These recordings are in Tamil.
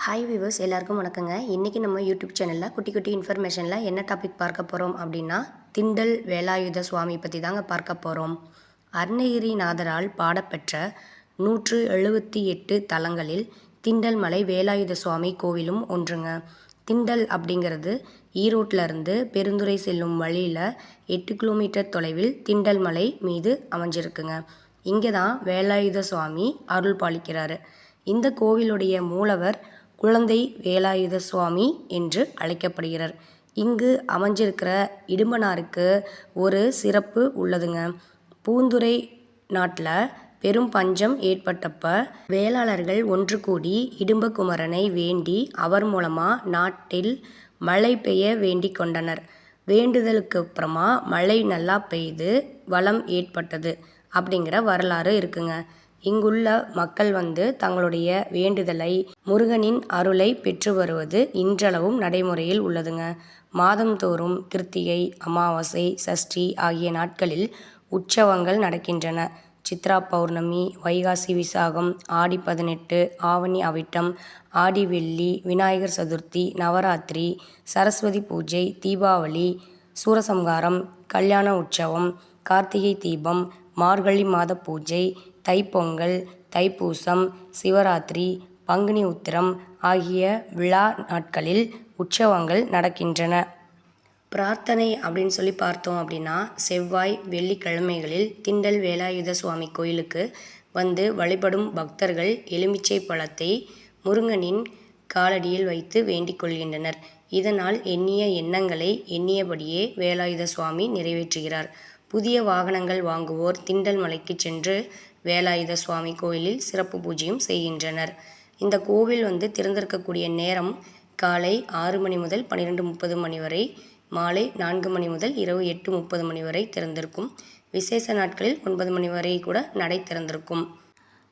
ஹாய் வியூவர்ஸ், எல்லாருக்கும் வணக்கங்க. இன்றைக்கி நம்ம யூடியூப் சேனலில் குட்டி குட்டி இன்ஃபர்மேஷனில் என்ன டாபிக் பார்க்க போகிறோம் அப்படின்னா, திண்டல் வேலாயுத சுவாமி பற்றி தாங்க பார்க்க போகிறோம். அருணகிரிநாதரால் பாடப்பெற்ற 178 தலங்களில் திண்டல் மலை வேலாயுத சுவாமி கோவிலும் ஒன்றுங்க. திண்டல் அப்படிங்கிறது ஈரோட்டிலருந்து பெருந்துறை செல்லும் வழியில் 8 கிலோமீட்டர் தொலைவில் திண்டல் மலை மீது அமைஞ்சிருக்குங்க. இங்கே தான் வேலாயுத சுவாமி அருள் பாலிக்கிறாரு. இந்த கோவிலுடைய மூலவர் குழந்தை வேலாயுத சுவாமி என்று அழைக்கப்படுகிறார். இங்கு அமைஞ்சிருக்கிற இடும்பனாருக்கு ஒரு சிறப்பு உள்ளதுங்க. பூந்துறை நாட்டில் பெரும் பஞ்சம் ஏற்பட்டப்ப வேளாளர்கள் ஒன்று கூடி இடும்பகுமரனை வேண்டி அவர் மூலமாக நாட்டில் மழை பெய்ய வேண்டி கொண்டனர். வேண்டுதலுக்கு அப்புறமா மழை நல்லா பெய்து வளம் ஏற்பட்டது அப்படிங்கிற வரலாறு இருக்குங்க. இங்குள்ள மக்கள் தங்களுடைய வேண்டுதலை, முருகனின் அருளை பெற்று வருவது இன்றளவும் நடைமுறையில் உள்ளதுங்க. மாதந்தோறும் கிருத்திகை, அமாவாசை, சஷ்டி ஆகிய நாட்களில் உற்சவங்கள் நடக்கின்றன. சித்ரா பௌர்ணமி, வைகாசி விசாகம், ஆடி 18, ஆவணி அவிட்டம், ஆடி வெள்ளி, விநாயகர் சதுர்த்தி, நவராத்திரி, சரஸ்வதி பூஜை, தீபாவளி, சூரசம்ஹாரம், கல்யாண உற்சவம், கார்த்திகை தீபம், மார்கழி மாத பூஜை, தைப்பொங்கல், தைப்பூசம், சிவராத்திரி, பங்குனி உத்திரம் ஆகிய விழா நாட்களில் உற்சவங்கள் நடக்கின்றன. பிரார்த்தனை அப்படின்னு சொல்லி பார்த்தோம் அப்படின்னா, செவ்வாய், வெள்ளிக்கிழமைகளில் திண்டல் வேலாயுத சுவாமி கோயிலுக்கு வழிபடும் பக்தர்கள் எலுமிச்சை பழத்தை முருகனின் காலடியில் வைத்து வேண்டிக் கொள்கின்றனர். இதனால் எண்ணிய எண்ணங்களை எண்ணியபடியே வேலாயுத சுவாமி நிறைவேற்றுகிறார். புதிய வாகனங்கள் வாங்குவோர் திண்டல் மலைக்கு சென்று வேலாயுத சுவாமி கோயிலில் சிறப்பு பூஜையும் செய்கின்றனர். இந்த கோவில் திறந்திருக்கக்கூடிய நேரம் காலை 6 மணி முதல் 12:30 மணி வரை, மாலை 4 மணி முதல் இரவு 8:30 மணி வரை திறந்திருக்கும். விசேஷ நாட்களில் 9 மணி வரை கூட நடை திறந்திருக்கும்.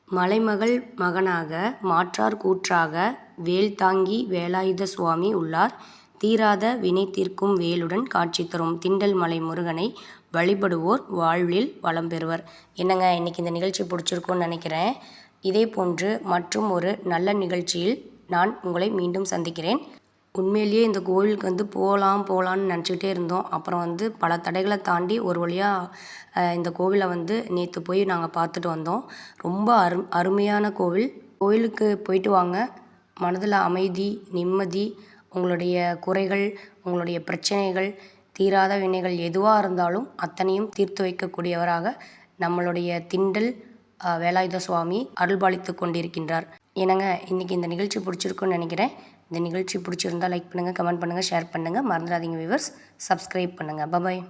மலைமகள் மகனாக மாற்றார் கூற்றாக வேல் தாங்கி வேலாயுத சுவாமி உள்ளார். தீராத வினை தீர்க்கும் வேலுடன் காட்சி தரும் திண்டல் மலை முருகனை வழிபடுவோர் வாழ்வில் வளம் பெறுவர். என்னங்க, இன்றைக்கி இந்த நிகழ்ச்சி பிடிச்சிருக்கும்னு நினைக்கிறேன். இதே போன்று மற்றும் ஒரு நல்ல நிகழ்ச்சியில் நான் உங்களை மீண்டும் சந்திக்கிறேன். உண்மையிலேயே இந்த கோவிலுக்கு போகலான்னு நினச்சிக்கிட்டே இருந்தோம். அப்புறம் பல தடைகளை தாண்டி ஒரு வழியாக இந்த கோவிலை நேற்று போய் நாங்கள் பார்த்துட்டு வந்தோம். ரொம்ப அருமையான கோவில். கோவிலுக்கு போயிட்டு வாங்க. மனதில் அமைதி, நிம்மதி, உங்களுடைய குறைகள், உங்களுடைய பிரச்சனைகள், தீராத வினைகள் எதுவாக இருந்தாலும் அத்தனையும் தீர்த்து வைக்கக்கூடியவராக நம்மளுடைய திண்டல் வேலாயுத சுவாமி அருள்பாலித்து கொண்டிருக்கின்றார். என்னங்க, இன்றைக்கி இந்த நிகழ்ச்சி பிடிச்சிருக்குன்னு நினைக்கிறேன். இந்த நிகழ்ச்சி பிடிச்சிருந்தால் லைக் பண்ணுங்கள், கமெண்ட் பண்ணுங்கள், ஷேர் பண்ணுங்கள். மறந்துடாதீங்க வியூவர்ஸ், சப்ஸ்கிரைப் பண்ணுங்கள். பாய்.